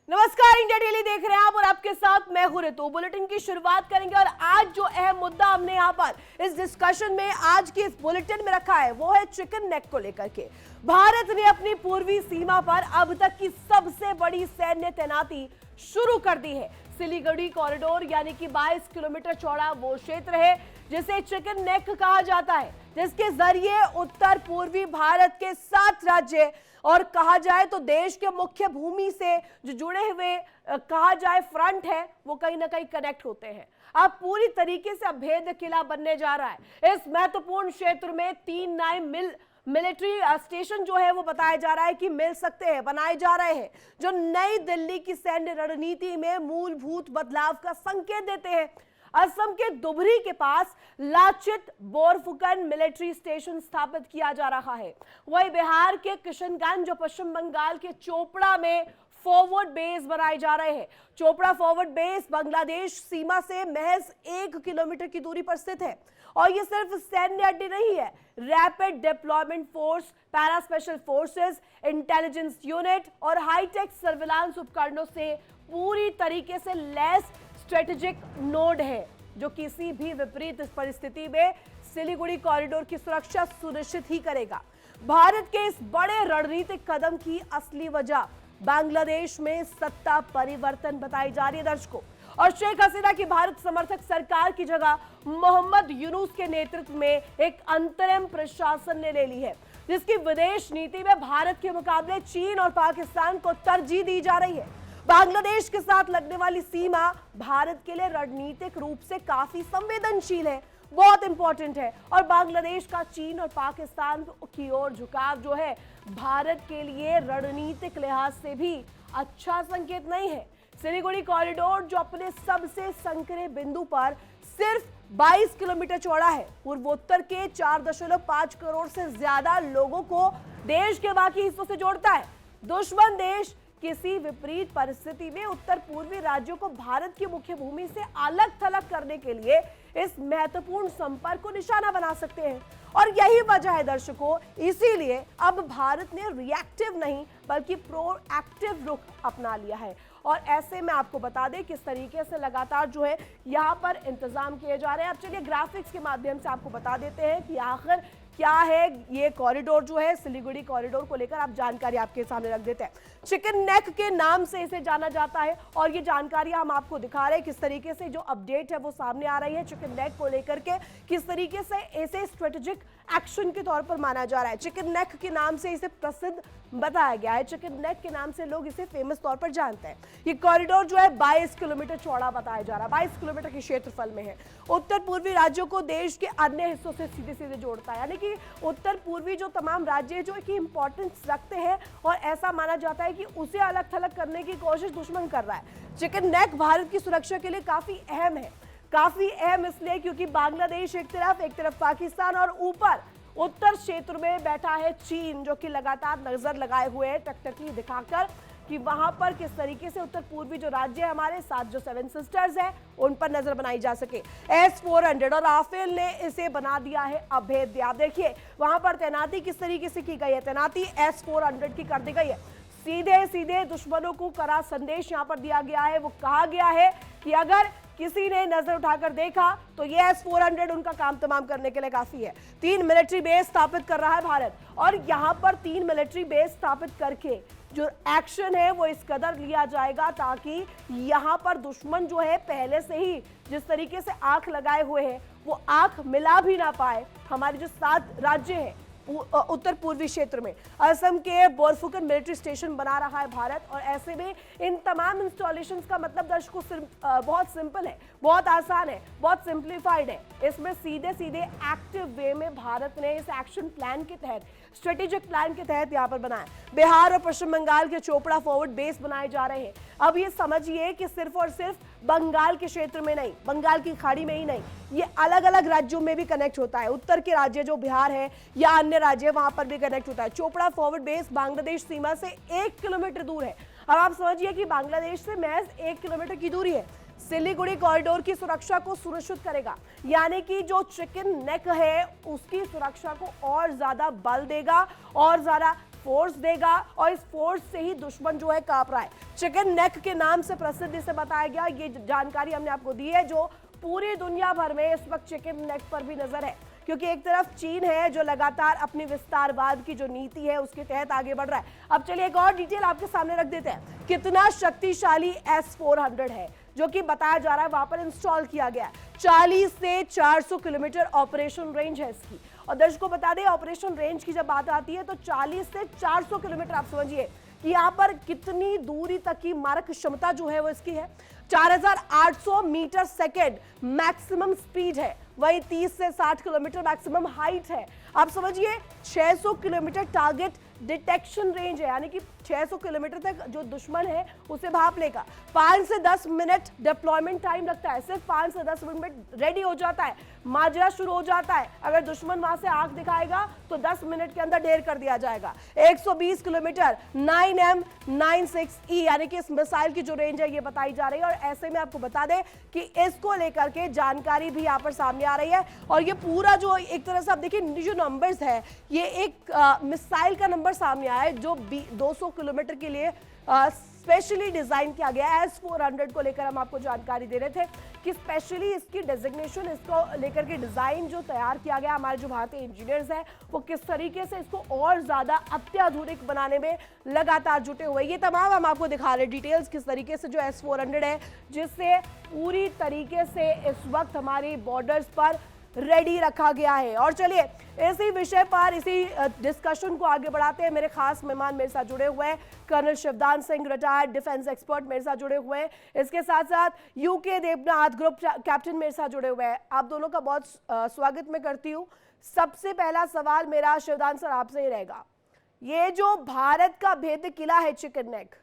नमस्कार, India daily देख रहे हैं आप और आपके साथ मैं हूं ऋतु। बुलेटिन की शुरुआत करेंगे और आज जो अहम मुद्दा हमने यहाँ पर इस डिस्कशन में आज के इस बुलेटिन में रखा है वो है चिकन नेक को लेकर के। भारत ने अपनी पूर्वी सीमा पर अब तक की सबसे बड़ी सैन्य तैनाती शुरू कर दी है। सिलीगुड़ी कॉरिडोर यानी कि 22 किलोमीटर चौड़ा वो क्षेत्र है जिसे चिकन नेक कहा जाता है, जिसके जरिए उत्तर पूर्वी भारत के 7 राज्य और कहा जाए तो देश के मुख्य भूमि से जो जुड़े हुए कहा जाए फ्रंट है वो कहीं ना कहीं कनेक्ट होते हैं। अब पूरी तरीके से अभेद्य किला बनने जा रहा है। इस महत्वपूर्ण क्षेत्र में 3 नए मिलिट्री स्टेशन जो है वो बताया जा रहा है कि मिल सकते हैं, बनाए जा रहे हैं, जो नई दिल्ली की सैन्य रणनीति में मूलभूत बदलाव का संकेत देते हैं। असम के दुबरी के पास लाचित बोरफुकन मिलिट्री स्टेशन स्थापित किया जा रहा है। वही बिहार के किशनगंज और पश्चिम बंगाल के चोपड़ा में फॉरवर्ड बेस बनाए जा रहे हैं। चोपड़ा फॉरवर्ड बेस बांग्लादेश सीमा से महज 1 किलोमीटर की दूरी पर स्थित है और यह सिर्फ सैन्य अड्डे नहीं है, rapid deployment force, para special forces, intelligence unit और हाईटेक सर्विलांस उपकरणों से पूरी तरीके से लैस स्ट्रेटेजिक नोड है, जो किसी भी विपरीत परिस्थिति में सिलीगुड़ी कॉरिडोर की सुरक्षा सुनिश्चित ही करेगा। भारत के इस बड़े रणनीतिक कदम की असली वजह बांग्लादेश में सत्ता परिवर्तन बताई जा रही है दर्शकों, और शेख हसीना की भारत समर्थक सरकार की जगह मोहम्मद यूनुस के नेतृत्व में एक अंतरिम प्रशासन ने ले ली है, जिसकी विदेश नीति में भारत के मुकाबले चीन और पाकिस्तान को तरजीह दी जा रही है। बांग्लादेश के साथ लगने वाली सीमा भारत के लिए रणनीतिक रूप से काफी संवेदनशील है, बहुत इंपॉर्टेंट है, और बांग्लादेश का चीन और पाकिस्तान की ओर झुकाव जो है भारत के लिए रणनीतिक लिहाज से भी अच्छा संकेत नहीं है। सिलीगुड़ी कॉरिडोर जो अपने सबसे संकरे बिंदु पर सिर्फ 22 किलोमीटर चौड़ा है, पूर्वोत्तर के 4.5 करोड़ से ज्यादा लोगों को देश के बाकी हिस्सों से जोड़ता है। दुश्मन देश किसी विपरीत परिस्थिति में उत्तर पूर्वी राज्यों को भारत की मुख्य भूमि से अलग थलग करने के लिए इस महत्वपूर्ण संपर्क को निशाना बना सकते हैं, और यही वजह है दर्शकों, इसीलिए अब भारत ने रिएक्टिव नहीं बल्कि प्रोएक्टिव रुख अपना लिया है। और ऐसे में आपको बता दें किस तरीके से लगातार जो है यहाँ पर इंतजाम किए जा रहे हैं। अब चलिए ग्राफिक्स के माध्यम से आपको बता देते हैं कि आखिर क्या है ये कॉरिडोर जो है सिलीगुड़ी कॉरिडोर को लेकर आप जानकारी आपके सामने रख देते हैं। चिकन नेक के नाम से इसे जाना जाता है और ये जानकारी हम आपको दिखा रहे हैं किस तरीके से जो अपडेट है वो सामने आ रही है चिकन नेक को लेकर के, किस तरीके से इसे स्ट्रेटेजिक एक्शन के तौर पर माना जा रहा है। चिकन नेक के नाम से इसे प्रसिद्ध बताया गया है, चिकन नेक के नाम से लोग इसे फेमस तौर पर जानते हैं। ये कॉरिडोर जो है 22 किलोमीटर चौड़ा बताया जा रहा है, 22 किलोमीटर के क्षेत्रफल में है। उत्तर पूर्वी राज्यों को देश के अन्य हिस्सों से सीधे सीधे जोड़ता है, यानी कि उत्तर पूर्वी जो तमाम राज्य जो की इंपॉर्टेंस रखते हैं और ऐसा माना जाता है कि उसे अलग थलग करने की कोशिश दुश्मन कर रहा है। चिकन नेक भारत की सुरक्षा के लिए काफी अहम है, काफी अहम इसलिए क्योंकि बांग्लादेश एक तरफ पाकिस्तान और ऊपर उत्तर क्षेत्र में बैठा है चीन, जो कि लगातार नजर लगाए हुए है टकटकी दिखाकर कि वहां पर किस तरीके से उत्तर पूर्वी जो राज्य है हमारे साथ जो 7 सिस्टर्स है उन पर नजर बनाई जा सके। S-400 और राफेल ने इसे बना दिया है अभेद्य। आप देखिए वहां पर तैनाती किस तरीके से की गई है, तैनाती S-400 की कर दी गई है। सीधे सीधे दुश्मनों को कड़ा संदेश यहां पर दिया गया है। वो कहा गया है कि अगर किसी ने नजर उठाकर देखा तो ये S-400 उनका काम तमाम करने के लिए काफी है। 3 मिलिट्री बेस स्थापित कर रहा है भारत, और यहां पर 3 मिलिट्री बेस स्थापित करके जो एक्शन है वो इस कदर लिया जाएगा ताकि यहां पर दुश्मन जो है पहले से ही जिस तरीके से आंख लगाए हुए हैं वो आंख मिला भी ना पाए। हमारे जो 7 राज्य हैं उत्तर पूर्वी क्षेत्र में, असम के बोरफुकन मिलिट्री स्टेशन बना रहा है भारत, और ऐसे में इन तमाम इंस्टॉलेशंस का मतलब दर्शकों बहुत सिंपल है, बहुत आसान है, बहुत सिंप्लीफाइड है। इसमें सीधे सीधे एक्टिव वे में भारत ने इस एक्शन प्लान के तहत, स्ट्रेटेजिक प्लान के तहत यहाँ पर बनाया। बिहार और पश्चिम बंगाल के चोपड़ा फॉरवर्ड बेस बनाए जा रहे हैं। अब ये समझिए कि सिर्फ और सिर्फ बंगाल के क्षेत्र में नहीं, बंगाल की खाड़ी में ही नहीं, ये अलग अलग राज्यों में भी कनेक्ट होता है। उत्तर के राज्य जो बिहार है या अन्य राज्य वहां पर भी कनेक्ट होता है। चोपड़ा फॉरवर्ड बेस बांग्लादेश सीमा से 1 किलोमीटर दूर है। अब आप समझिए कि बांग्लादेश से महज 1 किलोमीटर की दूरी है। सिलीगुड़ी कॉरिडोर की सुरक्षा को सुनिश्चित करेगा, यानी कि जो चिकन नेक है उसकी सुरक्षा को और ज्यादा बल देगा और ज्यादा फोर्स देगा और इस फोर्स से ही दुश्मन जो है कांप रहा है। चिकन नेक के नाम से प्रसिद्ध इसे बताया गया, ये जानकारी हमने आपको दी है, जो पूरी दुनिया भर में इस वक्त चिकन नेक पर भी नजर है, क्योंकि एक तरफ चीन है जो लगातार अपनी विस्तारवाद की जो नीति है उसके तहत आगे बढ़ रहा है। अब चलिए एक और डिटेल आपके सामने रख देते हैं, कितना शक्तिशाली S-400 है जो कि बताया जा रहा है वहां पर इंस्टॉल किया गया है। 40 से 400 किलोमीटर ऑपरेशन रेंज है इसकी। और दर्शकों बता दें, ऑपरेशन रेंज की जब बात आती है तो 40 से 400 किलोमीटर, आप समझिए कि यहाँ पर कितनी दूरी तक की मारक क्षमता जो है वो इसकी है। 4800 मीटर सेकेंड मैक्सिमम स्पीड है, वही 30 से 60 किलोमीटर मैक्सिमम हाइट है। आप समझिए 600 किलोमीटर टारगेट डिटेक्शन रेंज है, यानी कि 600 किलोमीटर तक जो दुश्मन है उसे भाप लेगा। 5 से 10 मिनट डिप्लॉयमेंट टाइम लगता है, सिर्फ 5 से 10 मिनट रेडी हो जाता है, माजरा शुरू हो जाता है। अगर दुश्मन वहां से आंख दिखाएगा तो 10 मिनट के अंदर ढेर कर दिया जाएगा। 120 किलोमीटर 9M96E यानी कि इस मिसाइल की जो रेंज है ये बताई जा रही है। और ऐसे में आपको बता दें कि इसको लेकर के जानकारी भी यहाँ पर सामने आ रही है। और ये पूरा जो एक तरह से आप देखिए जो नंबर्स है, ये एक मिसाइल का नंबर सामने आया है जो 200 किलोमीटर के लिए स्पेशली डिजाइन किया गया है। S-400 को लेकर हम आपको जानकारी दे रहे थे कि स्पेशली इसकी डेजिग्नेशन, इसको लेकर के डिजाइन जो तैयार किया गया, हमारे जो भारतीय इंजीनियर्स हैं वो किस तरीके से इसको और ज्यादा अत्याधुनिक बनाने में लगातार जुटे हुए। ये तमाम हम आपको दिखा रहे डिटेल्स किस तरीके से जो S-400 है, जिससे पूरी तरीके से इस वक्त हमारी बॉर्डर्स पर रेडी रखा गया है। और चलिए इसी विषय पर, इसी डिस्कशन को आगे बढ़ाते हैं। मेरे खास मेहमान मेरे साथ जुड़े हुए हैं, colonel Shivdan Singh, retired defence expert मेरे साथ जुड़े हुए हैं। इसके साथ साथ यूके देवनाथ ग्रुप कैप्टन मेरे साथ जुड़े हुए हैं। आप दोनों का बहुत स्वागत मैं करती हूँ। सबसे पहला सवाल मेरा शिवदान सर आपसे ही रहेगा, ये जो भारत का भेद किला है चिकन नेक,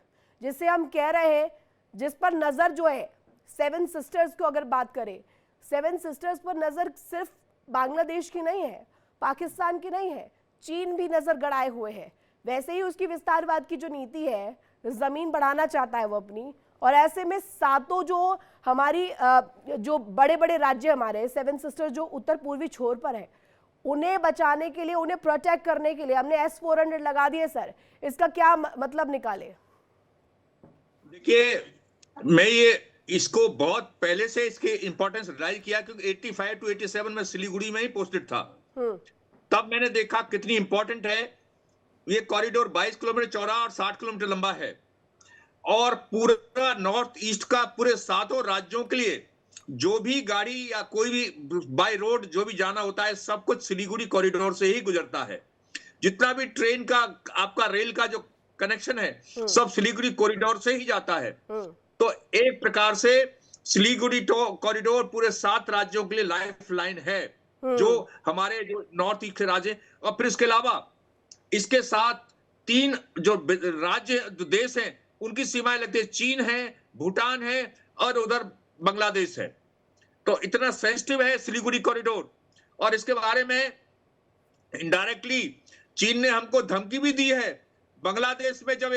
जिसे हम कह रहे हैं, जिस पर नजर जो है 7 सिस्टर्स को अगर बात करें, 7 सिस्टर्स पर नजर सिर्फ बांग्लादेश की नहीं है, पाकिस्तान की नहीं है, चीन भी नजर गड़ाए हुए है। वैसे ही उसकी विस्तारवाद की जो नीति है, जमीन बढ़ाना चाहता है वो अपनी। और ऐसे में सातों जो हमारी जो बड़े बड़े राज्य हमारे 7 सिस्टर्स जो उत्तर पूर्वी छोर पर है, उन्हें बचाने के लिए, उन्हें प्रोटेक्ट करने के लिए हमने S-400 लगा दिए। सर इसका क्या मतलब निकाले? देखिए, मैं ये इसको बहुत पहले से इसके इंपॉर्टेंस रियलाइज किया, क्योंकि 85 to 87 में सिलीगुड़ी में ही पोस्टेड था। तब मैंने देखा कितनी इंपॉर्टेंट है ये कॉरिडोर। 22 किलोमीटर चौड़ा और 60 किलोमीटर लंबा है, और पूरा नॉर्थ ईस्ट का पूरे 7 राज्यों के लिए जो भी गाड़ी या कोई भी बाय रोड जो भी जाना होता है, सब कुछ सिलीगुड़ी कॉरिडोर से ही गुजरता है। जितना भी ट्रेन का, आपका रेल का जो कनेक्शन है, सब सिलीगुड़ी कॉरिडोर से ही जाता है। तो एक प्रकार से सिलीगुड़ी कॉरिडोर पूरे 7 राज्यों के लिए लाइफ लाइन है, जो हमारे जो नॉर्थ ईस्ट के राज्य। और फिर इसके अलावा इसके साथ 3 जो राज्य, जो देश हैं, उनकी सीमाएं लगती है। चीन है, भूटान है और उधर बांग्लादेश है। तो इतना सेंसिटिव है सिलीगुड़ी कॉरिडोर। और इसके बारे में इनडायरेक्टली चीन ने हमको धमकी भी दी है। बांग्लादेश में जब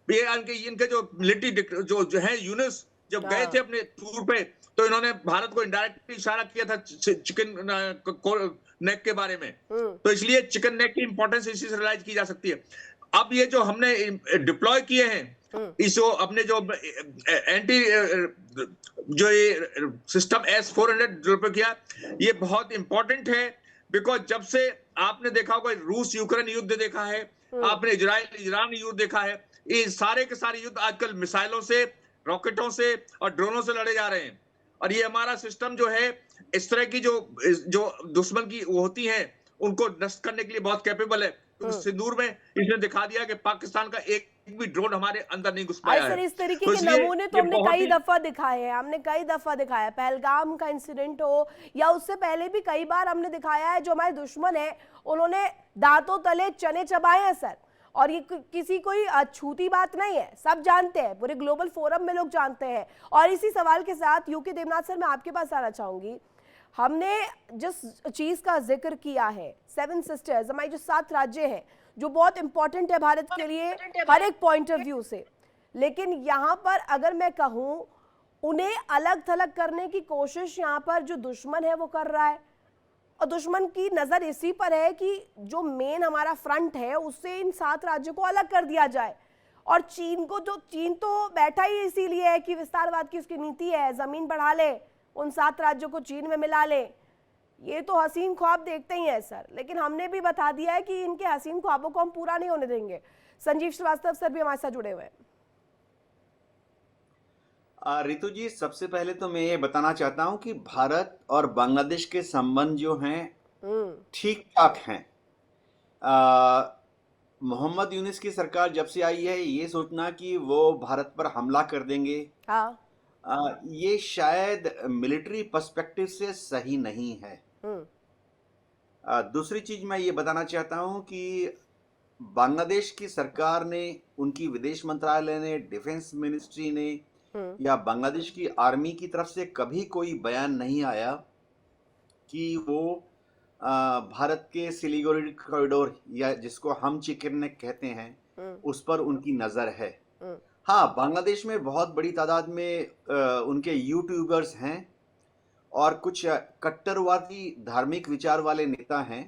इनके जो मिलिट्री जो है यूनिस जब गए थे अपने टूर पे, तो इन्होंने भारत को इनडायरेक्टली इशारा किया था चिकन नेक के बारे में। तो इसलिए चिकन नेक की इंपॉर्टेंस इसी से रियलाइज की जा सकती है। अब ये जो हमने डिप्लॉय किए हैं, इस जो अपने जो एंटी जो ये सिस्टम S-400 डिप्लॉय किया, ये बहुत इंपॉर्टेंट है। बिकॉज जब से आपने देखा होगा, रूस यूक्रेन युद्ध देखा है, आपने इजराइल ईरान युद्ध देखा है, ये सारे के सारे युद्ध आजकल मिसाइलों से, रॉकेटों से और ड्रोनों से लड़े जा रहे हैं। और ये हमारा सिस्टम जो है, इस तरह की जो दुश्मन की वो होती हैं, उनको नष्ट करने के लिए बहुत कैपेबल है। क्योंकि सिंदूर में इसने दिखा दिया कि पाकिस्तान का एक भी ड्रोन हमारे अंदर नहीं घुस पाया है। इस तरीके के नमूने तो हमने कई दफा दिखाए हैं, पहलगाम का इंसिडेंट हो या उससे पहले भी कई बार हमने दिखाया है। जो हमारे दुश्मन है, उन्होंने दांतों तले चने चबाए हैं सर। और ये किसी कोई छूती बात नहीं है, सब जानते हैं, पूरे ग्लोबल फोरम में लोग जानते हैं। और इसी सवाल के साथ यूके देवनाथ सर, मैं आपके पास आना चाहूंगी। हमने जिस चीज का जिक्र किया है, 7 सिस्टर्स, हमारे जो 7 राज्य हैं, जो बहुत इंपॉर्टेंट है भारत के लिए हर एक पॉइंट ऑफ व्यू से, लेकिन यहाँ पर अगर मैं कहूँ, उन्हें अलग थलग करने की कोशिश यहाँ पर जो दुश्मन है वो कर रहा है। और दुश्मन की नजर इसी पर है कि जो मेन हमारा फ्रंट है उससे इन 7 राज्यों को अलग कर दिया जाए। और चीन तो बैठा ही इसीलिए है कि विस्तारवाद की उसकी नीति है, जमीन बढ़ा ले, उन 7 राज्यों को चीन में मिला ले। ये तो हसीन ख्वाब देखते ही है सर, लेकिन हमने भी बता दिया है कि इनके हसीन ख्वाबों को हम पूरा नहीं होने देंगे। संजीव श्रीवास्तव सर भी हमारे साथ जुड़े हुए हैं। रितु जी, सबसे पहले तो मैं ये बताना चाहता हूं कि भारत और बांग्लादेश के संबंध जो हैं ठीक ठाक हैं। मोहम्मद यूनिस की सरकार जब से आई है, ये सोचना कि वो भारत पर हमला कर देंगे, हाँ। ये शायद मिलिट्री पर्सपेक्टिव से सही नहीं है। दूसरी चीज मैं ये बताना चाहता हूं कि बांग्लादेश की सरकार ने, उनकी विदेश मंत्रालय ने, डिफेंस मिनिस्ट्री ने या बांग्लादेश की आर्मी की तरफ से कभी कोई बयान नहीं आया कि वो भारत के सिलीगुड़ी कॉरिडोर या जिसको हम चिकन नेक कहते हैं उस पर उनकी नजर है। हाँ, बांग्लादेश में बहुत बड़ी तादाद में उनके यूट्यूबर्स हैं और कुछ कट्टरवादी धार्मिक विचार वाले नेता हैं,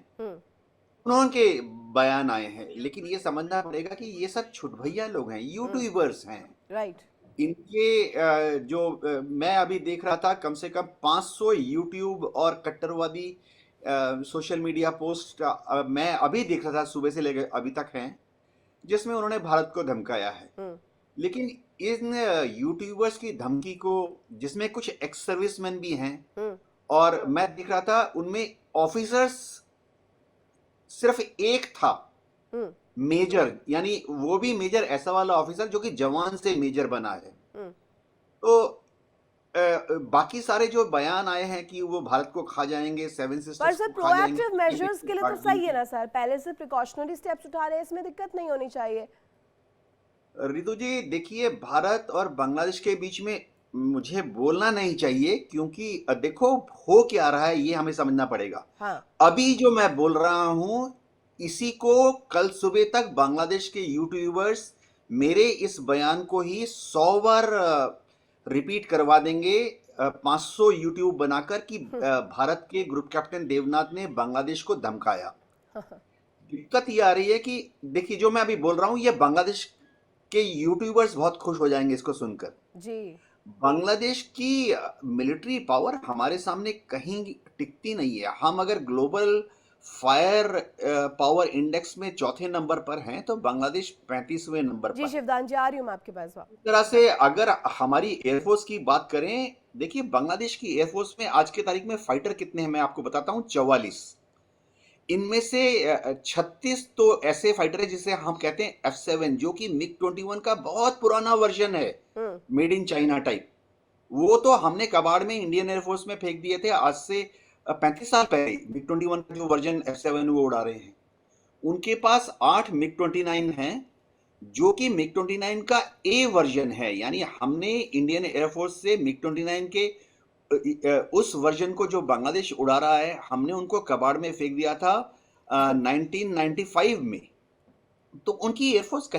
उनके बयान आए हैं, लेकिन ये समझना पड़ेगा कि ये सब छुटभैया लोग हैं, यूट्यूबर्स हैं। राइट। इनके जो मैं अभी देख रहा था, कम से कम 500 यूट्यूब और कट्टरवादी सोशल मीडिया पोस्ट मैं अभी देख रहा था, सुबह से लेकर अभी तक हैं, जिसमें उन्होंने भारत को धमकाया है। लेकिन इन यूट्यूबर्स की धमकी को, जिसमें कुछ एक्स सर्विसमैन भी हैं और मैं देख रहा था उनमें ऑफिसर्स सिर्फ एक था, मेजर, यानी वो भी मेजर ऐसा वाला ऑफिसर जो कि जवान से मेजर बना है। तो बाकी सारे जो बयान आए हैं कि वो भारत को खा जाएंगे, सेवन सिस्टर्स को खा जाएंगे, प्रोएक्टिव मेजर्स के लिए तो सही है ना सर, पहले से प्रिकॉशनरी स्टेप्स उठा रहे हैं, इसमें दिक्कत नहीं होनी चाहिए। रितु जी, देखिए, भारत और बांग्लादेश के बीच में मुझे बोलना नहीं चाहिए, क्योंकि देखो हो क्या रहा है ये हमें समझना पड़ेगा। हाँ। अभी जो मैं बोल रहा हूं, इसी को कल सुबह तक बांग्लादेश के यूट्यूबर्स मेरे इस बयान को ही 100 बार रिपीट करवा देंगे, 500 यूट्यूब बनाकर कि भारत के ग्रुप कैप्टन देवनाथ ने बांग्लादेश को धमकाया। दिक्कत ये आ रही है कि देखिए, जो मैं अभी बोल रहा हूं, ये बांग्लादेश के यूट्यूबर्स बहुत खुश हो जाएंगे इसको सुनकर जी। बांग्लादेश की मिलिट्री पावर हमारे सामने कहीं टिकती नहीं है। हम अगर ग्लोबल फायर पावर इंडेक्स में चौथे नंबर पर हैं, तो बांग्लादेश 35वें नंबर पर। जी शिवदान जी, आ रही हूं मैं आपके पास। इस तरह से अगर हमारी एयरफोर्स की बात करें, देखिए बांग्लादेश की एयरफोर्स में आज के तारीख में फाइटर कितने हैं मैं आपको बताता हूं, 44। इनमें से 36 तो ऐसे फाइटर है जिसे हम कहते हैं F7, जो कि MiG-21 का बहुत पुराना वर्जन है, मेड इन चाइना टाइप। वो तो हमने कबाड़ में इंडियन एयरफोर्स में फेंक दिए थे आज से 35 साल पहले। MiG-21 का जो वर्जन F7 वो उड़ा रहे हैं। उनके पास 8 MiG-29 हैं, जो कि MiG-29 का A वर्जन है, यानी हमने इंडियन एयरफोर्स से MiG-29 के उस वर्जन को जो बांग्लादेश उड़ा रहा है, हमने उनको कबाड़ में फेंक दिया था 1995 में। तो उनकी एयरफोर्स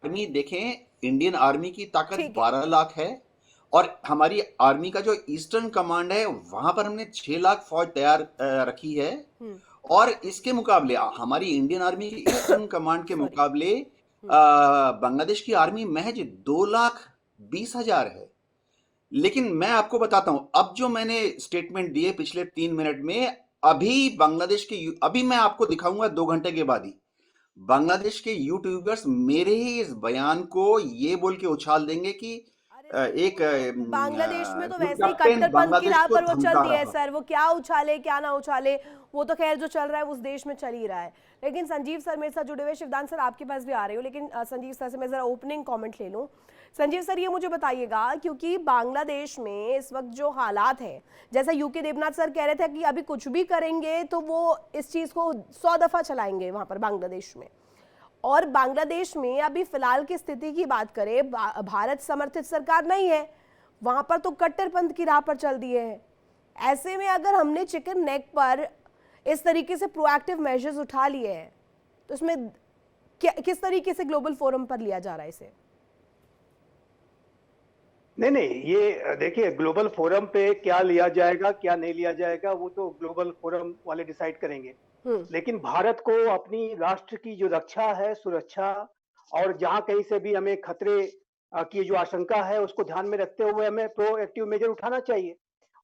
आर्मी देखें, इंडियन आर्मी की ताकत 12 लाख है और हमारी आर्मी का जो ईस्टर्न कमांड है वहां पर हमने 6 लाख फौज तैयार रखी है। और इसके मुकाबले हमारी इंडियन आर्मी की ईस्टर्न कमांड के मुकाबले बांग्लादेश की आर्मी महज 2,20,000 है। लेकिन मैं आपको बताता हूं, अब जो मैंने स्टेटमेंट दिए पिछले 3 मिनट में, अभी बांग्लादेश के, अभी मैं आपको दिखाऊंगा 2 घंटे के बाद ही, बांग्लादेश के यूट्यूबर्स मेरे ही इस बयान को ये बोल के उछाल देंगे कि एक बांग्लादेश में तो वैसे ही कट्टरपंथ की राह पर वो चल दिया है सर, वो क्या उछाले क्या ना उछाले, वो तो खैर जो चल रहा है उस देश में चल ही रहा है। लेकिन संजीव सर मेरे साथ जुड़े हुए, शिवदान सर आपके पास भी आ रही हूँ, लेकिन संजीव सर से मैं जरा ओपनिंग कमेंट ले लूँ। संजीव सर, ये मुझे बताइएगा, क्योंकि बांग्लादेश में इस वक्त जो हालात है, जैसा यूके देवनाथ सर कह रहे थे कि अभी कुछ भी करेंगे तो वो इस चीज को 100 दफा चलाएंगे वहां पर बांग्लादेश में। और बांग्लादेश में अभी फिलहाल की स्थिति की बात करें, भारत समर्थित सरकार नहीं है वहां पर, तो कट्टरपंथ की राह पर चल दिए हैं। ऐसे में अगर हमने चिकन नेक पर इस तरीके से प्रोएक्टिव मेजर्स उठा लिए हैं, तो इसमें किस तरीके से ग्लोबल फोरम पर लिया जा रहा है इसे? नहीं नहीं, ये देखिए ग्लोबल फोरम पे क्या लिया जाएगा क्या नहीं लिया जाएगा वो तो ग्लोबल फोरम वाले डिसाइड करेंगे। लेकिन भारत को अपनी राष्ट्र की जो रक्षा है, सुरक्षा, और जहां कहीं से भी हमें खतरे की जो आशंका है उसको ध्यान में रखते हुए हमें प्रोएक्टिव मेजर उठाना चाहिए,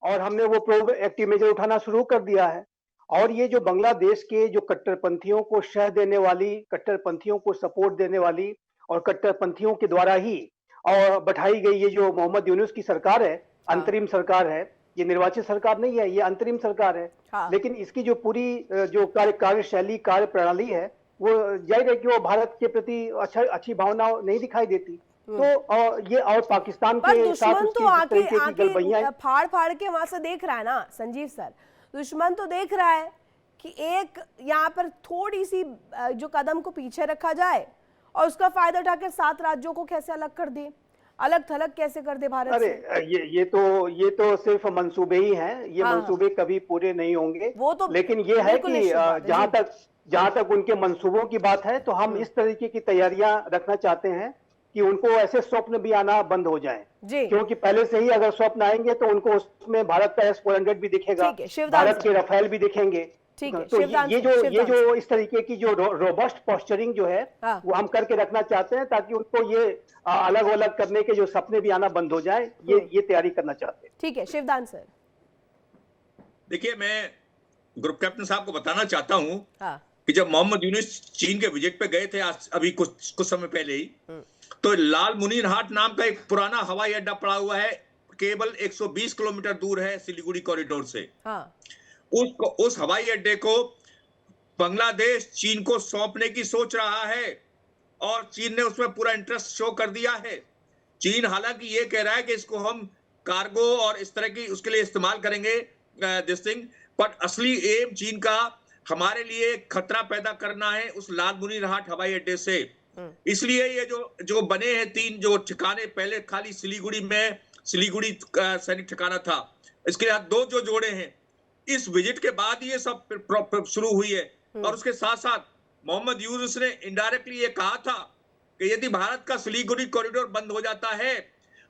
और हमने वो प्रोएक्टिव मेजर उठाना शुरू कर दिया है। और ये जो बांग्लादेश के जो कट्टरपंथियों को शह देने वाली, कट्टरपंथियों को सपोर्ट देने वाली और कट्टरपंथियों के द्वारा ही और बैठाई गई ये जो मोहम्मद यूनुस की सरकार है, अंतरिम सरकार है, ये निर्वाचित सरकार नहीं है, ये अंतरिम सरकार है। लेकिन इसकी जो पूरी जो कार्यशैली, कार्य प्रणाली है, वो जाहिर है कि वो भारत के प्रति अच्छी भावना नहीं दिखाई देती। तो ये और पाकिस्तान के दुश्मन तो आके गलबैयां फाड़ फाड़ के वहां से देख रहा है ना संजीव सर, दुश्मन तो देख रहा है कि एक यहाँ पर थोड़ी सी जो कदम को पीछे रखा जाए और उसका फायदा उठाकर 7 राज्यों को कैसे अलग कर दे, अलग थलग कैसे कर दे भारत अरे से। ये तो सिर्फ मंसूबे ही हैं, ये मंसूबे कभी पूरे नहीं होंगे। वो तो लेकिन ये है कि जहां तक उनके मंसूबों की बात है तो हम इस तरीके की तैयारियां रखना चाहते हैं कि उनको ऐसे स्वप्न भी आना बंद हो जाए, क्योंकि पहले से ही अगर स्वप्न आएंगे तो उनको उसमें भारत का S-400 भी दिखेगा, भारत के राफेल भी दिखेंगे। तो ये जो इस तरीके की जो रोबस्ट पोस्चरिंग जो है वो हम करके रखना चाहते हैं, ताकि उनको ये अलग अलग करने के जो सपने भी आना बंद हो जाए, ये तैयारी करना चाहते हैं। ठीक है शिवदान सर। देखिए, मैं ग्रुप कैप्टन साहब को बताना चाहता हूं कि जब मोहम्मद यूनुस चीन के विजिट पे गए थे अभी कुछ समय पहले ही, तो लाल मुनीरहाट नाम का एक पुराना हवाई अड्डा पड़ा हुआ है, केवल 120 किलोमीटर दूर है सिलीगुड़ी कॉरिडोर से। उस हवाई अड्डे को बांग्लादेश चीन को सौंपने की सोच रहा है और चीन ने उसमें पूरा इंटरेस्ट शो कर दिया है। चीन हालांकि ये कह रहा है कि इसको हम कार्गो और इस तरह की उसके लिए इस्तेमाल करेंगे दिस थिंग, पर असली एम चीन का हमारे लिए खतरा पैदा करना है उस लाल मुनीरहाट हवाई अड्डे से। इसलिए ये जो बने हैं 3 जो ठिकाने, पहले खाली सिलीगुड़ी सैनिक ठिकाना था, इसके साथ 2 जो जोड़े हैं, इस विजिट के बाद ये सब शुरू हुई है। और उसके साथ साथ मोहम्मद यूनुस ने इनडायरेक्टली ये कहा था कि यदि भारत का सिलीगुड़ी कॉरिडोर बंद हो जाता है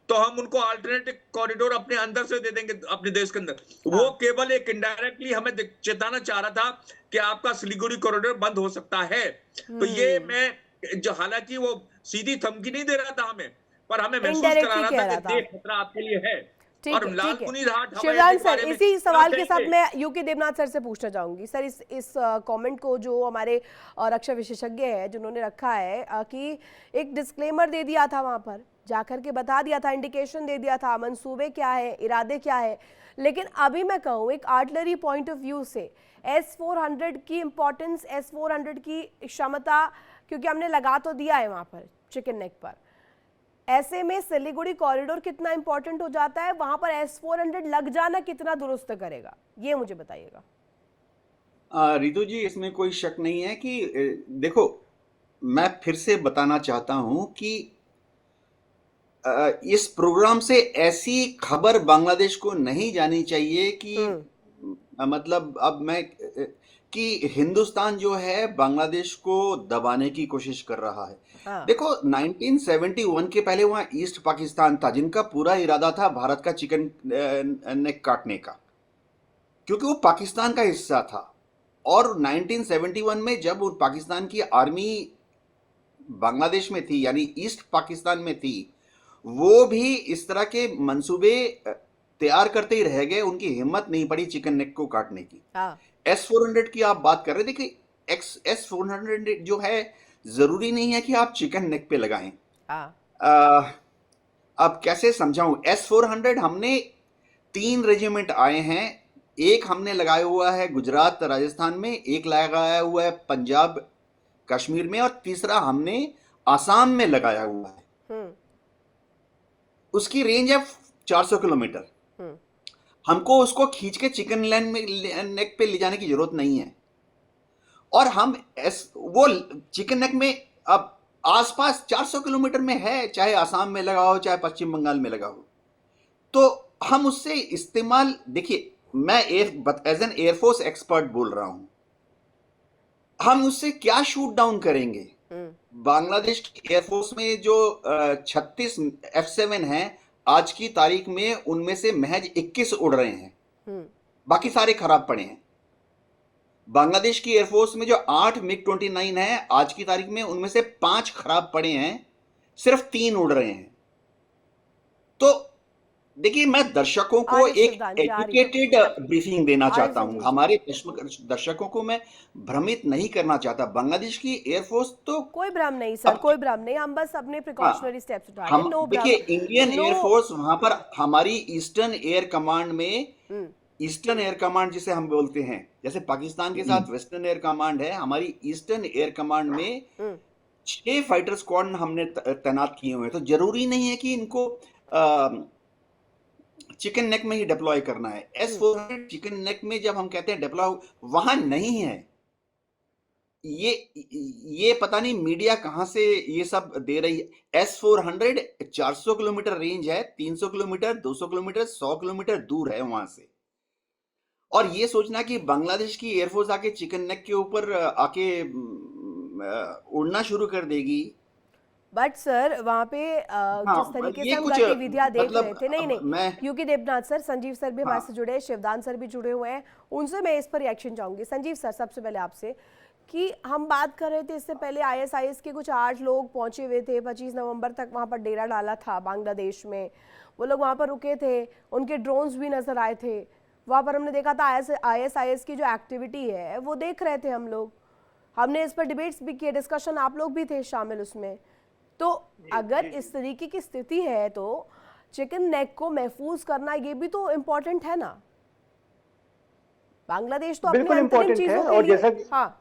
तो हम उनको अल्टरनेटिव कॉरिडोर अपने अंदर से दे देंगे, अपने देश के अंदर। वो केवल एक इनडायरेक्टली हमें चेताना चाह रहा था कि आपका सिलीगुड़ी कॉरिडोर बंद हो सकता है। तो ये मैं जो, हालांकि वो सीधी धमकी नहीं दे रहा था हमें, पर हमें महसूस करा रहा था कि ये खतरा आपके लिए है। और लाल मुनीरहाट शिवराज सर, इसी सवाल के साथ मैं यूके देवनाथ सर से पूछना चाहूंगी। सर, इस कमेंट को जो हमारे रक्षा विशेषज्ञ हैं जिन्होंने रखा है कि एक डिस्क्लेमर दे दिया था, वहां पर जाकर के बता दिया था, इंडिकेशन दे दिया था मंसूबे क्या है, इरादे क्या है, लेकिन अभी मैं कहूँ एक आर्टिलरी पॉइंट ऑफ व्यू से S-400 की इंपॉर्टेंस, S-400 की क्षमता, क्योंकि हमने लगा तो दिया है वहां पर चिकन नेक पर, ऐसे में सिलीगुड़ी कॉरिडोर कितना इंपॉर्टेंट हो जाता है, वहां पर S-400 लग जाना कितना दुरुस्त करेगा, ये मुझे बताइएगा। रितु जी, इसमें कोई शक नहीं है कि देखो, मैं फिर से बताना चाहता हूं कि इस प्रोग्राम से ऐसी खबर बांग्लादेश को नहीं जानी चाहिए कि मतलब कि हिंदुस्तान जो है बांग्लादेश को दबाने की कोशिश कर रहा है। देखो, 1971 के पहले वहां ईस्ट पाकिस्तान था, जिनका पूरा इरादा था भारत का चिकन नेक काटने का, क्योंकि वो पाकिस्तान का हिस्सा था। और 1971 में जब पाकिस्तान की आर्मी बांग्लादेश में थी, यानी ईस्ट पाकिस्तान में थी, वो भी इस तरह के मंसूबे तैयार करते ही रह गए, उनकी हिम्मत नहीं पड़ी चिकन नेक को काटने की। S-400 की आप बात कर रहे, देखिए S-400 जो है जरूरी नहीं है कि आप चिकन नेक पे लगाएं। अब कैसे समझाऊं, S-400 हमने 3 रेजिमेंट आए हैं, एक हमने लगाया हुआ है गुजरात राजस्थान में, एक लगाया हुआ है पंजाब कश्मीर में, और तीसरा हमने आसाम में लगाया हुआ है। उसकी रेंज है 400 किलोमीटर। हमको उसको खींच के चिकन नेक पे ले जाने की जरूरत नहीं है। और हम वो चिकन नेक में अब आसपास 400 किलोमीटर में है, चाहे आसाम में लगा हो चाहे पश्चिम बंगाल में लगा हो, तो हम उससे इस्तेमाल, देखिए मैं एज एन एयरफोर्स एक्सपर्ट बोल रहा हूं, हम उससे क्या शूट डाउन करेंगे। बांग्लादेश की एयरफोर्स में जो 36 F-7 हैं, आज की तारीख में उनमें से महज 21 उड़ रहे हैं, बाकी सारे खराब पड़े हैं। बांग्लादेश की एयरफोर्स में जो 8 MiG-29 है, आज की तारीख में उनमें से 5 खराब पड़े हैं, सिर्फ 3 उड़ रहे हैं। तो देखिए, मैं दर्शकों को एक एजुकेटेड ब्रीफिंग देना चाहता हूं, हमारे दर्शकों को मैं भ्रमित नहीं करना चाहता। बांग्लादेश की एयरफोर्स तो कोई भ्रम नहीं सर, कोई भ्रम नहीं, हम बस अपने प्रिकॉशनरी स्टेप्स उठा रहे हैं। नो देखिए, इंडियन एयरफोर्स वहां पर हमारी ईस्टर्न एयर कमांड में, ईस्टर्न एयर कमांड जिसे हम बोलते हैं, जैसे पाकिस्तान के साथ वेस्टर्न एयर कमांड है, हमारी ईस्टर्न एयर कमांड में 6 फाइटर स्क्वाड हमने तैनात किए हुए हैं। तो जरूरी नहीं है कि इनको चिकन नेक में ही डिप्लॉय करना है। S-400 चिकन नेक में जब हम कहते हैं डिप्लॉय, वहां नहीं है। ये पता नहीं मीडिया कहां से ये सब दे रही है। S-400 400 किलोमीटर रेंज है, 300 किलोमीटर, 200 किलोमीटर, 100 किलोमीटर दूर है वहां से। और ये सोचना कि बांग्लादेश की एयरफोर्स आके चिकन नेक के ऊपर आके उड़ना शुरू कर देगी। बट सर वहाँ पे जिस तरीके से हम गतिविधियां देख रहे थे, नहीं क्योंकि देवनाथ सर, संजीव सर भी हमारे से जुड़े हैं, शिवदान सर भी जुड़े हुए हैं, उनसे मैं इस पर रिएक्शन चाहूंगी। संजीव सर, सबसे पहले आपसे, कि हम बात कर रहे थे इससे पहले ISIS के कुछ 8 लोग पहुंचे हुए थे, 25 नवंबर तक वहाँ पर डेरा डाला था बांग्लादेश में, वो लोग वहाँ पर रुके थे, उनके ड्रोन्स भी नजर आए थे वहाँ पर। हमने देखा था ISIS की जो एक्टिविटी है वो देख रहे थे हम लोग, हमने इस पर डिबेट्स भी किए, डिस्कशन आप लोग भी थे शामिल उसमें। तो अगर इस तरीके की स्थिति है तो चिकन नेक को महफूज करना ये भी तो इम्पोर्टेंट है ना। बांग्लादेश तो अपनी अंतरिम चीजों के लिए, हाँ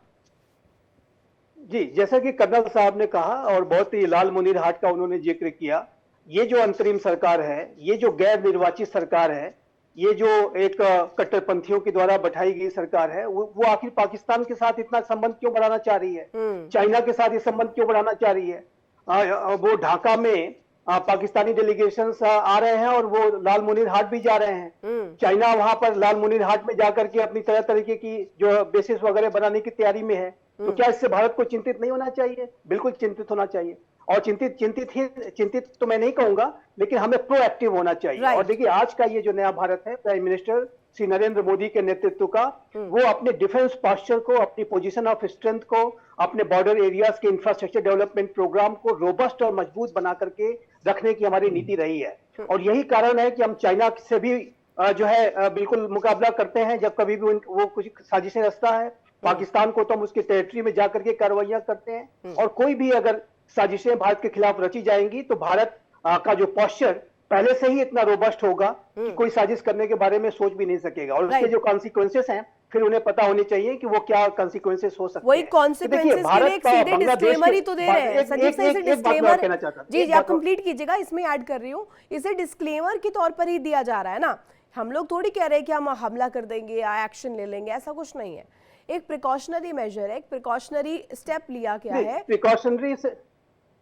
जी, जैसा कि कर्नल साहब ने कहा और बहुत ही लाल मुनीर हाट का उन्होंने जिक्र किया, ये जो अंतरिम सरकार है, ये जो गैर निर्वाचित सरकार है, ये जो एक कट्टरपंथियों के द्वारा बैठाई गई सरकार है, वो आखिर पाकिस्तान के साथ इतना संबंध क्यों बढ़ाना चाह रही है, चाइना के साथ ये संबंध क्यों बढ़ाना चाह रही है। वो ढाका में पाकिस्तानी डेलीगेशंस आ रहे हैं और वो लाल मुनीर हाट भी जा रहे हैं। चाइना वहां पर लाल मुनीर हाट में जाकर के अपनी तरह तरीके की जो बेसिस वगैरह बनाने की तैयारी में है। तो क्या इससे भारत को चिंतित नहीं होना चाहिए? बिल्कुल चिंतित होना चाहिए। और चिंतित तो मैं नहीं कहूंगा, लेकिन हमें प्रोएक्टिव होना चाहिए। और देखिए, आज का ये जो नया भारत है, प्राइम मिनिस्टर श्री नरेंद्र मोदी के नेतृत्व का, वो अपने डिफेंस पोस्चर को, अपनी पोजीशन ऑफ स्ट्रेंथ को, अपने बॉर्डर एरियाज के इंफ्रास्ट्रक्चर डेवलपमेंट प्रोग्राम को रोबस्ट और मजबूत बना करके रखने की हमारी नीति रही है। और यही कारण है कि हम चाइना से भी जो है बिल्कुल मुकाबला करते हैं जब कभी भी वो कुछ साजिशें रचता है। पाकिस्तान को तो हम उसके टेरिटरी में जाकर के कार्रवाइयां करते हैं, और कोई भी अगर साजिशें भारत के खिलाफ रची जाएंगी तो भारत का जो पोस्चर पहले से ही इतना रोबस्ट होगा कि कोई साजिश करने के बारे में सोच भी नहीं सकेगा। और उसके जो कॉन्सिक्वेंसेस हैं, फिर उन्हें पता होने चाहिए कि वो क्या कॉन्सिक्वेंसेस हो सकते हैं। वही कॉन्सिक्वेंसेस के लिए एक सीधे डिस्क्लेमर ही तो दे रहे हैं। संजीव सर, इसे डिस्क्लेमर, जी आप कंप्लीट कीजिएगा, इसमें ऐड कर रही हूँ, इसे डिस्क्लेमर के तौर पर ही दिया जा रहा है ना। हम लोग थोड़ी कह रहे हैं कि हम हमला कर देंगे या एक्शन ले लेंगे, ऐसा कुछ नहीं है। एक प्रिकॉशनरी मेजर है, एक प्रिकॉशनरी स्टेप लिया गया है।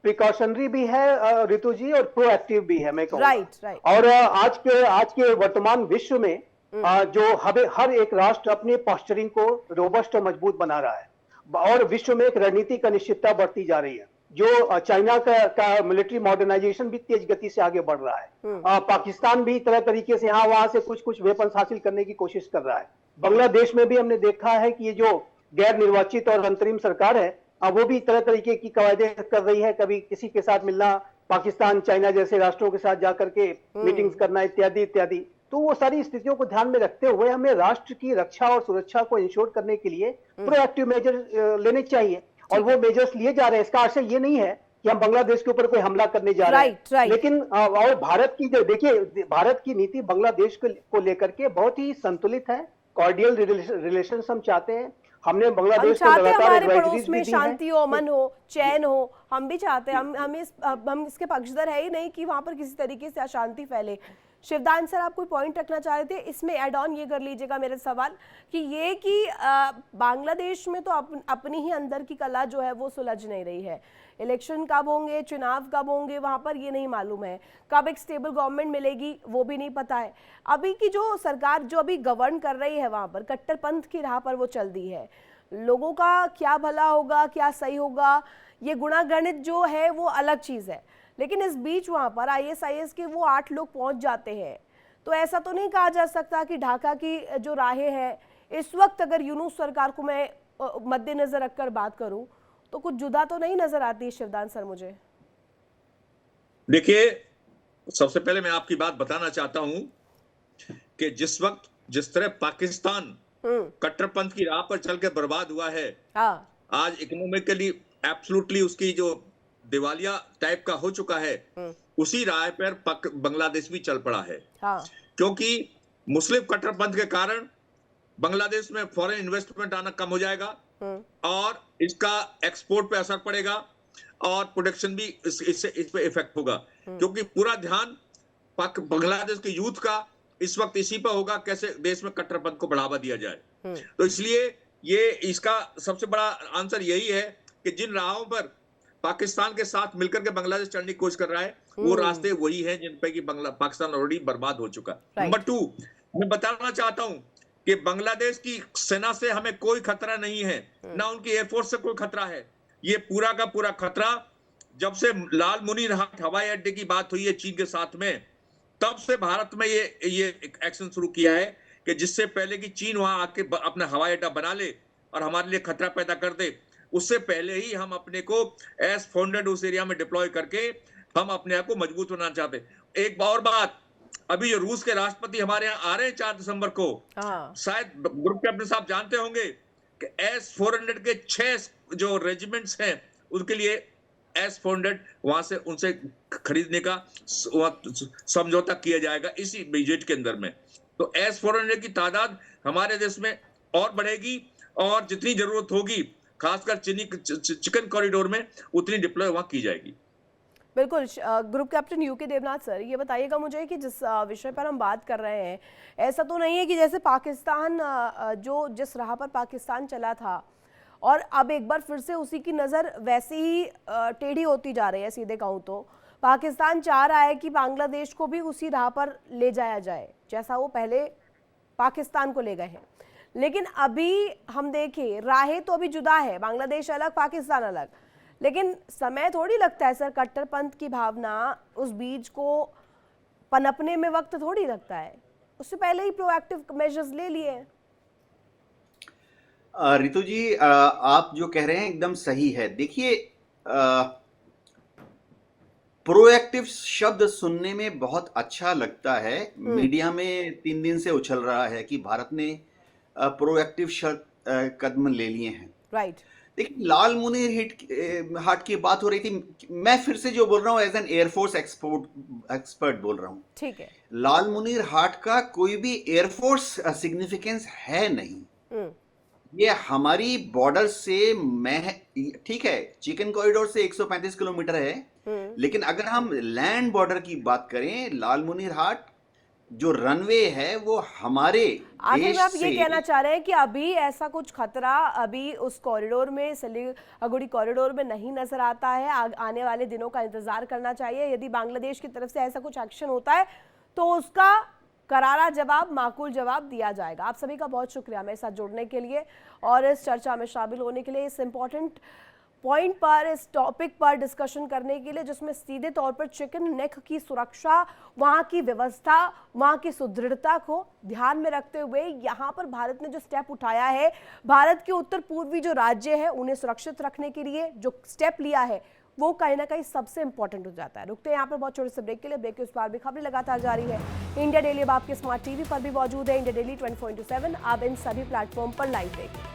प्रिकॉशनरी भी है ऋतु जी, और प्रोएक्टिव भी है, मैं कहूँगा। राइट। और आज के वर्तमान विश्व में जो हर एक राष्ट्र अपने पोस्चरिंग को रोबस्ट और मजबूत बना रहा है, और विश्व में एक रणनीतिक अनिश्चितता बढ़ती जा रही है। जो चाइना का मिलिट्री मॉडर्नाइजेशन भी तेज गति से आगे बढ़ रहा है। पाकिस्तान भी तरह तरीके से यहाँ वहां से कुछ वेपन्स हासिल करने की कोशिश कर रहा है। बांग्लादेश में भी हमने देखा है कि ये जो गैर निर्वाचित और अंतरिम सरकार है, वो भी तरह तरीके की कवायदे कर रही है। कभी किसी के साथ मिलना, पाकिस्तान, चाइना जैसे राष्ट्रों के साथ जाकर के मीटिंग्स करना, इत्यादि इत्यादि। तो वो सारी स्थितियों को ध्यान में रखते हुए हमें राष्ट्र की रक्षा और सुरक्षा को इंश्योर करने के लिए प्रोएक्टिव मेजर लेने चाहिए, और वो मेजर्स लिए जा रहे हैं। इसका आशय ये नहीं है कि हम बांग्लादेश के ऊपर कोई हमला करने जा रहे हैं, लेकिन और भारत की जो देखिए, भारत की नीति बांग्लादेश को लेकर के बहुत ही संतुलित है। कॉर्डियल रिलेशन हम चाहते हैं। हमने बांग्लादेश को लगातार एडवाइजरीज में शांति हो, अमन हो, चैन हो, हम भी चाहते हैं। हम इसके पक्षधर है ही नहीं कि वहां पर किसी तरीके से अशांति फैले। शिवदान सर, आप कोई पॉइंट रखना चाह रहे थे, इसमें ऐड ऑन ये कर लीजिएगा मेरे सवाल कि ये कि बांग्लादेश में तो अपनी ही अंदर की कला जो है वो सुलझ नहीं रही है। इलेक्शन कब होंगे, चुनाव कब होंगे, वहां पर ये नहीं मालूम है। कब एक स्टेबल गवर्नमेंट मिलेगी वो भी नहीं पता है। अभी की जो सरकार जो अभी गवर्न कर रही है वहां पर कट्टरपंथ की राह पर वो चल दी है। लोगों का क्या भला होगा, क्या सही होगा, ये गुणागणित जो है वो अलग चीज है, लेकिन इस बीच वहां पर ISIS के वो 8 लोग पहुंच जाते हैं। तो ऐसा तो नहीं कहा जा सकता कि ढाका की जो राहें हैं इस वक्त, अगर यूनुस सरकार को मैं मद्देनजर रखकर बात करूं, तो कुछ जुदा तो नहीं नजर आती शिवदान सर मुझे। देखिए, सबसे पहले मैं आपकी बात बताना चाहता हूं कि जिस वक्त जिस तरह पाकिस्तान कट्टरपंथ की राह पर चल के बर्बाद हुआ है, आज इकोनॉमिकली एब्सोल्युटली उसकी जो दिवालिया टाइप का हो चुका है, उसी राह पर बांग्लादेश भी चल पड़ा है। क्योंकि मुस्लिम कट्टरपंथ के कारण बांग्लादेश में फॉरेन इन्वेस्टमेंट आना कम हो जाएगा और इसका एक्सपोर्ट पे असर पड़ेगा और प्रोडक्शन भी इस पे इफेक्ट होगा। क्योंकि पूरा ध्यान बांग्लादेश के यूथ का इस वक्त इसी पर होगा, कैसे देश में कट्टरपंथ को बढ़ावा दिया जाए। तो इसलिए ये इसका सबसे बड़ा आंसर यही है कि जिन राहों पर पाकिस्तान के साथ मिलकर के बांग्लादेश चढ़ने की कोशिश कर रहा है, वो रास्ते वही हैं जिन पे कि पाकिस्तान ऑलरेडी बर्बाद हो चुका। नंबर 2, मैं बताना चाहता हूं कि बांग्लादेश की सेना से हमें कोई खतरा नहीं है, ना उनकी एयरफोर्स से कोई खतरा है। ये पूरा का पूरा खतरा जब से लाल मुनीर हाट हवाई अड्डे की बात हुई है चीन के साथ में, तब से भारत में ये एक्शन शुरू किया है कि जिससे पहले कि चीन वहां आके अपना हवाई अड्डा बना ले और हमारे लिए खतरा पैदा कर दे, उससे पहले ही हम अपने को S-400 उस एरिया में डिप्लॉय करके हम अपने आप को मजबूत बनाना चाहते। एक और बात, अभी जो रूस के राष्ट्रपति हमारे यहाँ आ रहे हैं 4 दिसंबर को, शायद ग्रुप कैप्टन साहब जानते होंगे कि S-400 के 6 जो रेजिमेंट्स हैं उनके लिए S-400 वहां से उनसे खरीदने का समझौता किया जाएगा इसी बजट के अंदर में। तो S-400 की तादाद हमारे देश में और बढ़ेगी और जितनी जरूरत होगी, खासकर चिकन कॉरिडोर में, उतनी डिप्लॉय वहां की जाएगी। बिल्कुल। Group captain UK Devnath sir, ये बताइएगा मुझे कि जिस विषय पर हम बात कर रहे हैं, ऐसा तो नहीं है कि जैसे पाकिस्तान जिस राह पर पाकिस्तान चला था और अब एक बार फिर से उसी की नज़र वैसे ही टेढ़ी होती जा रही है। सीधे कहूँ तो पाकिस्तान चाह रहा है कि बांग्लादेश को भी उसी राह पर ले जाया जाए जैसा वो पहले पाकिस्तान को ले गए हैं। लेकिन अभी हम देखें, राहें तो अभी जुदा है, बांग्लादेश अलग, पाकिस्तान अलग, लेकिन समय थोड़ी लगता है सर कट्टरपंथ की भावना उस बीज को पनपने में वक्त थोड़ी लगता है, उससे पहले ही प्रोएक्टिव मेजर्स ले लिए हैं। रितु जी, आप जो कह रहे हैं एकदम सही है। देखिए, प्रोएक्टिव शब्द सुनने में बहुत अच्छा लगता है, मीडिया में 3 दिन से उछल रहा है कि भारत ने प्रोएक्टिव कदम ले लिए हैं। राइट। देखिए, लाल मुनीर हाट की बात हो रही थी, मैं फिर से जो बोल रहा हूँ एज एन एयरफोर्स एक्सपर्ट बोल रहा हूँ। ठीक है। लाल मुनीर हाट का कोई भी एयरफोर्स सिग्निफिकेंस है नहीं। ये हमारी बॉर्डर से ठीक है, चिकन कॉरिडोर से 135 किलोमीटर है, लेकिन अगर हम लैंड बॉर्डर की बात करें, लाल मुनीर हाट जो रनवे है वो हमारे देश आप से, ये कहना चाह रहे हैं कि अभी ऐसा कुछ खतरा अभी उस कॉरिडोर में, सिलीगुड़ी कॉरिडोर में नहीं नजर आता है। आने वाले दिनों का इंतजार करना चाहिए। यदि बांग्लादेश की तरफ से ऐसा कुछ एक्शन होता है तो उसका करारा जवाब, माकूल जवाब दिया जाएगा। आप सभी का बहुत शुक्रिया मेरे साथ जुड़ने के लिए और इस चर्चा में शामिल होने के लिए, इस इंपॉर्टेंट पॉइंट पर, इस टॉपिक पर डिस्कशन करने के लिए जिसमें सीधे तौर पर चिकन नेक की सुरक्षा, वहां की व्यवस्था, वहां की सुदृढ़ता को ध्यान में रखते हुए यहां पर भारत ने जो स्टेप उठाया है, भारत के उत्तर पूर्वी जो राज्य है उन्हें सुरक्षित रखने के लिए जो स्टेप लिया है, वो कहीं ना कहीं सबसे इंपॉर्टेंट हो जाता है। रुकते हैं यहाँ पर बहुत छोटे से ब्रेक के लिए। ब्रेक के उस पार भी खबरें लगातार जारी है। इंडिया डेली अब आपके स्मार्ट टीवी पर भी मौजूद है। इंडिया डेली 24/7 आप इन सभी प्लेटफॉर्म पर लाइव देखें।